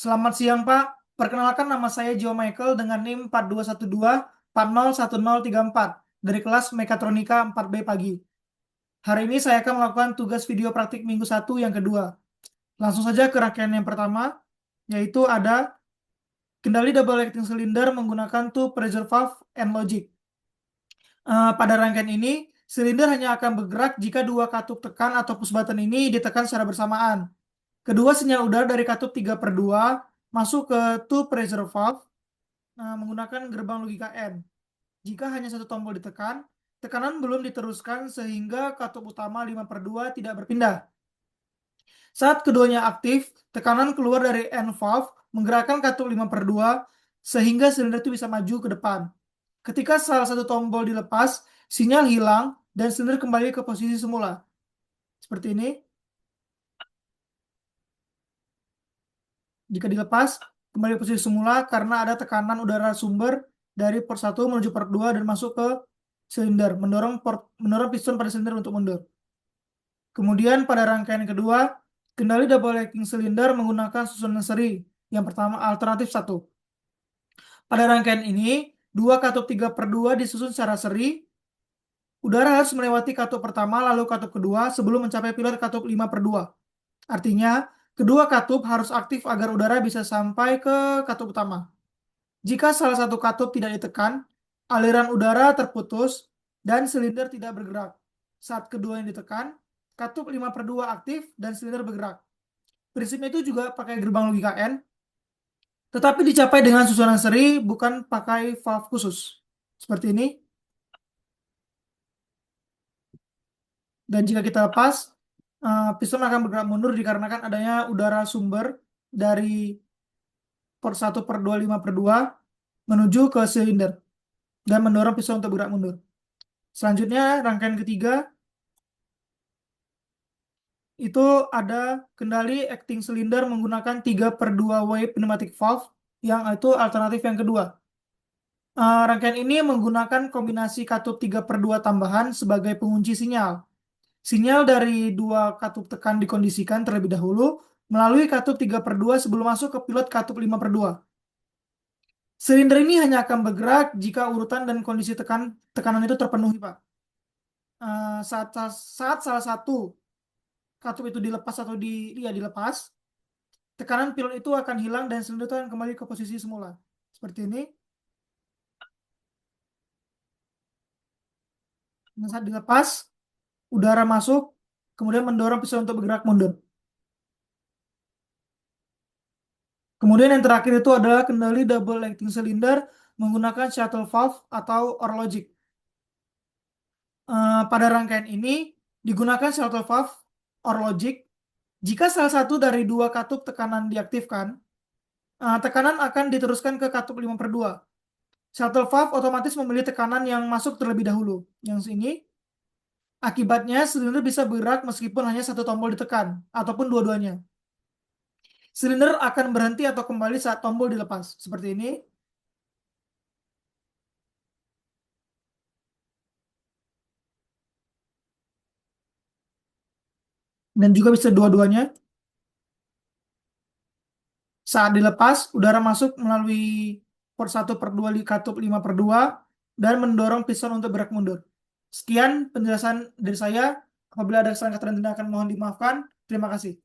Selamat siang, Pak. Perkenalkan nama saya Joe Michael dengan NIM 4212401034 dari kelas Mekatronika 4B pagi. Hari ini saya akan melakukan tugas video praktik minggu 1 yang kedua. Langsung saja ke rangkaian yang pertama, yaitu ada kendali double acting cylinder menggunakan two pressure valve and logic. Pada rangkaian ini, silinder hanya akan bergerak jika dua katup tekan atau push button ini ditekan secara bersamaan. Kedua sinyal udara dari katup 3/2 masuk ke two pressure valve menggunakan gerbang logika N. Jika hanya satu tombol ditekan, tekanan belum diteruskan sehingga katup utama 5/2 tidak berpindah. Saat keduanya aktif, tekanan keluar dari N valve menggerakkan katup 5/2 sehingga silinder itu bisa maju ke depan. Ketika salah satu tombol dilepas, sinyal hilang dan silinder kembali ke posisi semula. Seperti ini. Jika dilepas, kembali ke posisi semula karena ada tekanan udara sumber dari port 1 menuju port 2 dan masuk ke silinder, mendorong piston pada silinder untuk mundur. Kemudian pada rangkaian kedua, kendali double acting silinder menggunakan susunan seri. Yang pertama alternatif 1. Pada rangkaian ini, dua katup 3/2 disusun secara seri. Udara harus melewati katup pertama lalu katup kedua sebelum mencapai pilot katup 5/2. Artinya, kedua katup harus aktif agar udara bisa sampai ke katup utama. Jika salah satu katup tidak ditekan, aliran udara terputus dan silinder tidak bergerak. Saat kedua yang ditekan, katup 5/2 aktif dan silinder bergerak. Prinsipnya itu juga pakai gerbang logika N, tetapi dicapai dengan susunan seri, bukan pakai valve khusus. Seperti ini. Dan jika kita lepas, piston akan bergerak mundur dikarenakan adanya udara sumber dari port 1/2 5/2 menuju ke silinder dan mendorong piston untuk bergerak mundur. Selanjutnya, rangkaian ketiga itu ada kendali acting cylinder menggunakan 3/2 way pneumatic valve yang itu alternatif yang kedua. Rangkaian ini menggunakan kombinasi katup 3/2 tambahan sebagai pengunci sinyal. Sinyal dari dua katup tekan dikondisikan terlebih dahulu melalui katup 3/2 sebelum masuk ke pilot katup 5/2. Silinder ini hanya akan bergerak jika urutan dan kondisi tekanan itu terpenuhi, Pak. Saat salah satu katup itu dilepas atau dilepas, tekanan pilot itu akan hilang dan silinder itu akan kembali ke posisi semula. Seperti ini. Nah, saat dilepas, udara masuk, kemudian mendorong piston untuk bergerak mundur. Kemudian yang terakhir itu adalah kendali double acting cylinder menggunakan shuttle valve atau OR logic. Pada rangkaian ini digunakan shuttle valve OR logic jika salah satu dari dua katup tekanan diaktifkan, tekanan akan diteruskan ke katup 5/2. Shuttle valve otomatis memilih tekanan yang masuk terlebih dahulu. Yang ini, akibatnya silinder bisa bergerak meskipun hanya satu tombol ditekan, ataupun dua-duanya. Silinder akan berhenti atau kembali saat tombol dilepas. Seperti ini. Dan juga bisa dua-duanya. Saat dilepas, udara masuk melalui port 1/2 di katup 5/2 dan mendorong piston untuk bergerak mundur. Sekian penjelasan dari saya. Apabila ada kesalahan kata dan tindakan mohon dimaafkan. Terima kasih.